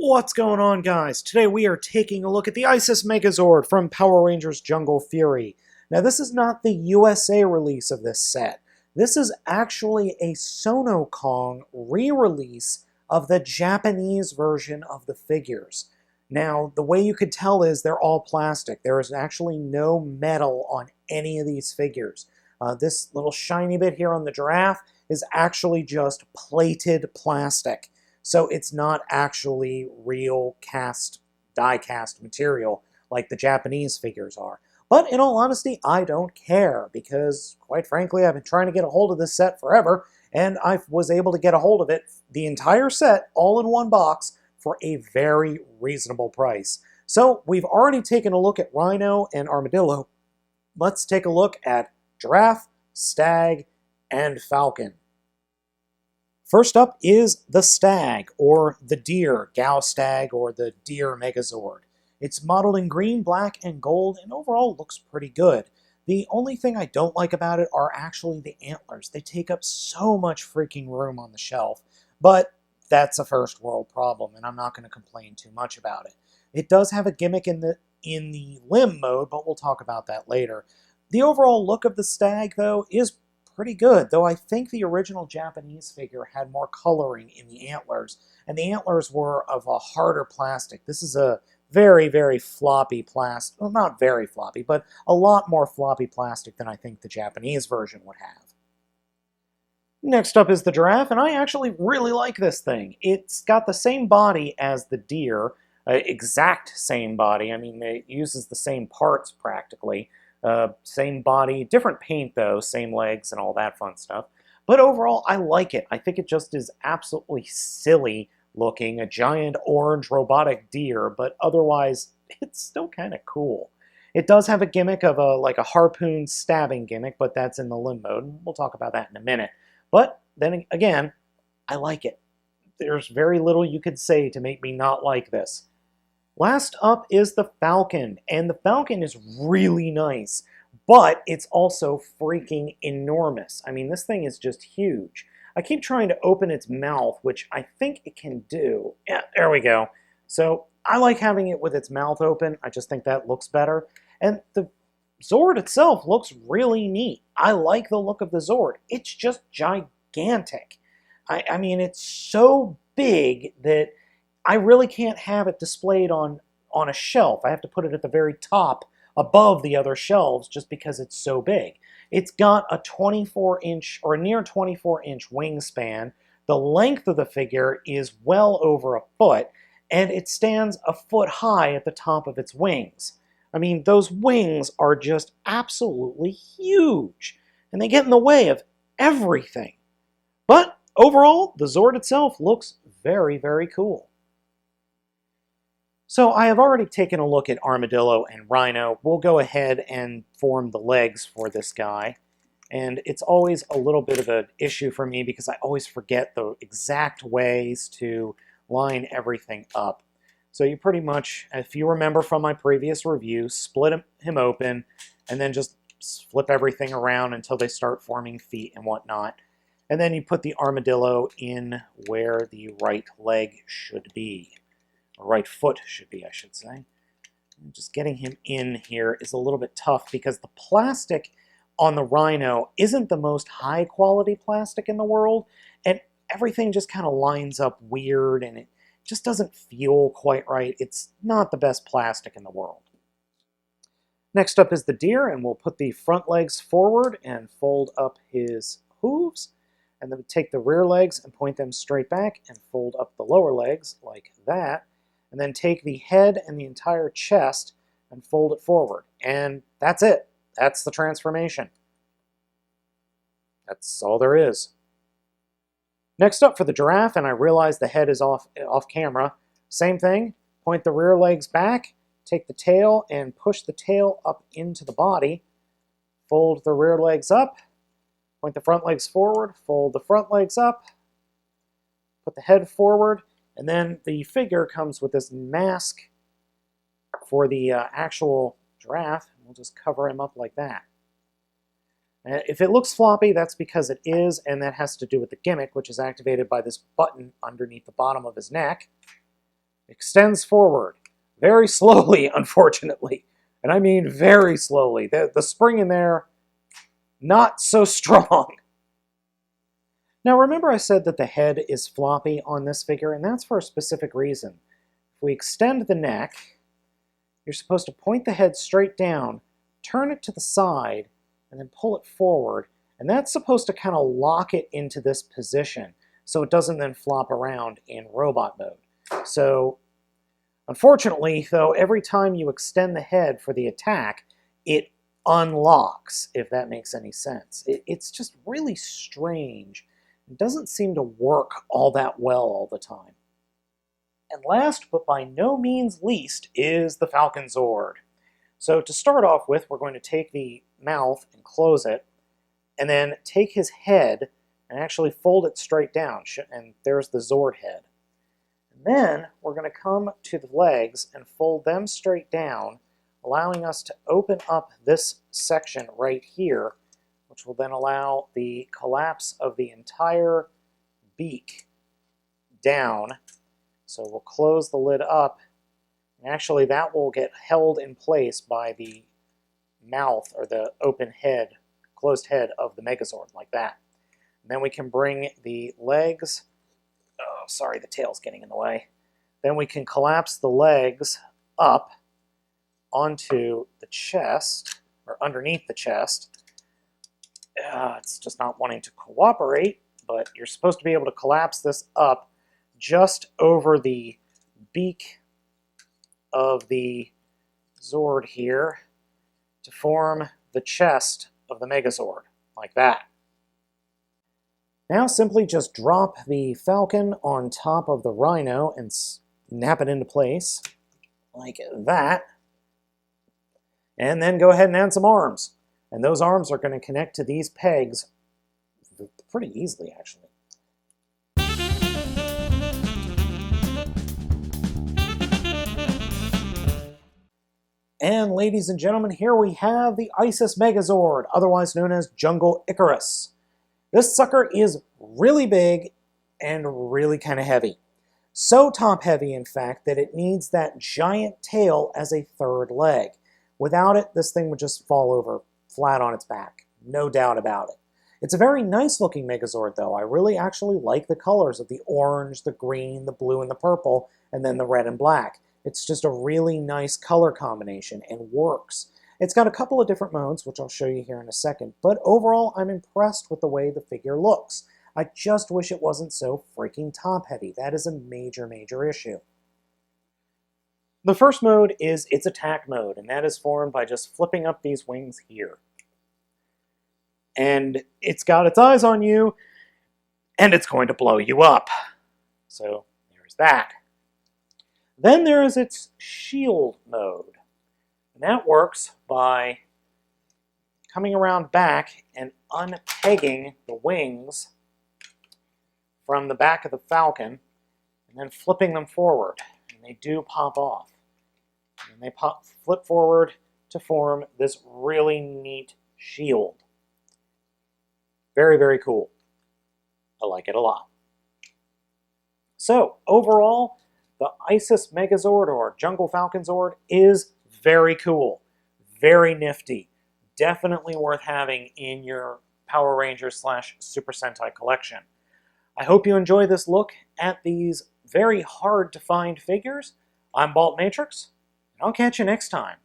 What's going on, guys? Today we are taking a look at the Isis Megazord from Power Rangers Jungle Fury. Now, this is not the USA release of this set. This is actually a Sonokong re-release of the Japanese version of the figures. Now, the way you could tell is they're all plastic. There is actually no metal on any of these figures. This little shiny bit here on the Giraffe is actually just plated plastic. So it's not actually real die-cast material like the Japanese figures are. But in all honesty, I don't care because, quite frankly, I've been trying to get a hold of this set forever, and I was able to get a hold of it, the entire set, all in one box, for a very reasonable price. So we've already taken a look at Rhino and Armadillo. Let's take a look at Giraffe, Stag, and Falcon. First up is the Stag, or the Deer Gao Stag, or the Deer Megazord. It's modeled in green, black, and gold, and overall looks pretty good. The only thing I don't like about it are actually the antlers. They take up so much freaking room on the shelf, but that's a first world problem, and I'm not going to complain too much about it. It does have a gimmick in the limb mode, but we'll talk about that later. The overall look of the Stag, though, is pretty good, though I think the original Japanese figure had more coloring in the antlers, and the antlers were of a harder plastic. This is a very, very floppy plastic. Well, not very floppy, but a lot more floppy plastic than I think the Japanese version would have. Next up is the Giraffe, and I actually really like this thing. It's got the same body as the Deer, exact same body. I mean, it uses the same parts practically. Same body, different paint though, same legs and all that fun stuff. But overall, I like it. I think it just is absolutely silly looking, a giant orange robotic deer, but otherwise, it's still kind of cool. It does have a gimmick of like a harpoon stabbing gimmick, but that's in the limb mode, and we'll talk about that in a minute. But then again, I like it. There's very little you could say to make me not like this. Last up is the Falcon, and the Falcon is really nice, but it's also freaking enormous. I mean, this thing is just huge. I keep trying to open its mouth, which I think it can do. Yeah, there we go. So I like having it with its mouth open. I just think that looks better. And the Zord itself looks really neat. I like the look of the Zord. It's just gigantic. I mean, it's so big that I really can't have it displayed on a shelf. I have to put it at the very top above the other shelves just because it's so big. It's got a 24-inch or a near 24-inch wingspan. The length of the figure is well over a foot, and it stands a foot high at the top of its wings. I mean, those wings are just absolutely huge, and they get in the way of everything. But overall, the Zord itself looks very, very cool. So I have already taken a look at Armadillo and Rhino. We'll go ahead and form the legs for this guy. And it's always a little bit of an issue for me because I always forget the exact ways to line everything up. So you pretty much, if you remember from my previous review, split him open and then just flip everything around until they start forming feet and whatnot. And then you put the Armadillo in where the right leg should be. Or right foot should be, I should say. And just getting him in here is a little bit tough because the plastic on the Rhino isn't the most high quality plastic in the world, and everything just kind of lines up weird and it just doesn't feel quite right. It's not the best plastic in the world. Next up is the Deer, and we'll put the front legs forward and fold up his hooves, and then take the rear legs and point them straight back and fold up the lower legs like that. And then take the head and the entire chest and fold it forward. And that's it. That's the transformation. That's all there is. Next up for the Giraffe, and I realize the head is off camera. Same thing. Point the rear legs back, take the tail and push the tail up into the body. Fold the rear legs up, point the front legs forward, fold the front legs up, put the head forward, and then the figure comes with this mask for the actual Giraffe. We'll just cover him up like that. If it looks floppy, that's because it is, and that has to do with the gimmick, which is activated by this button underneath the bottom of his neck. extends forward very slowly, unfortunately. And I mean very slowly. The spring in there, not so strong. Now remember I said that the head is floppy on this figure, and that's for a specific reason. If we extend the neck, you're supposed to point the head straight down, turn it to the side, and then pull it forward. And that's supposed to kind of lock it into this position so it doesn't then flop around in robot mode. So unfortunately, though, every time you extend the head for the attack, it unlocks, if that makes any sense. It's just really strange. It doesn't seem to work all that well all the time. And last, but by no means least, is the Falcon Zord. So to start off with, we're going to take the mouth and close it, and then take his head and actually fold it straight down. And there's the Zord head. And then we're going to come to the legs and fold them straight down, allowing us to open up this section right here, which will then allow the collapse of the entire beak down. So we'll close the lid up, and actually that will get held in place by the mouth or the open head, closed head of the Megazord, like that. And then we can bring the legs, oh sorry, the tail's getting in the way. Then we can collapse the legs up onto the chest, or underneath the chest. It's just not wanting to cooperate, but you're supposed to be able to collapse this up just over the beak of the Zord here to form the chest of the Megazord, like that. Now simply just drop the Falcon on top of the Rhino and snap it into place, like that. And then go ahead and add some arms. And those arms are going to connect to these pegs pretty easily, actually. And ladies and gentlemen, here we have the Isis Megazord, otherwise known as Jungle Icarus. This sucker is really big and really kind of heavy. So top heavy, in fact, that it needs that giant tail as a third leg. Without it, this thing would just fall over flat on its back. No doubt about it. It's a very nice looking Megazord, though. I really actually like the colors of the orange, the green, the blue, and the purple, and then the red and black. It's just a really nice color combination and works. It's got a couple of different modes, which I'll show you here in a second, but overall I'm impressed with the way the figure looks. I just wish it wasn't so freaking top heavy. That is a major, major issue. The first mode is its attack mode, and that is formed by just flipping up these wings here. And it's got its eyes on you, and it's going to blow you up. So there's that. Then there is its shield mode. And that works by coming around back and unpegging the wings from the back of the Falcon, and then flipping them forward. And they do pop off. And they flip forward to form this really neat shield. Very, very cool. I like it a lot. So, overall, the Isis Megazord, or Jungle Falcon Zord, is very cool. Very nifty. Definitely worth having in your Power Rangers / Super Sentai collection. I hope you enjoy this look at these very hard to find figures. I'm Baltmatrix, and I'll catch you next time.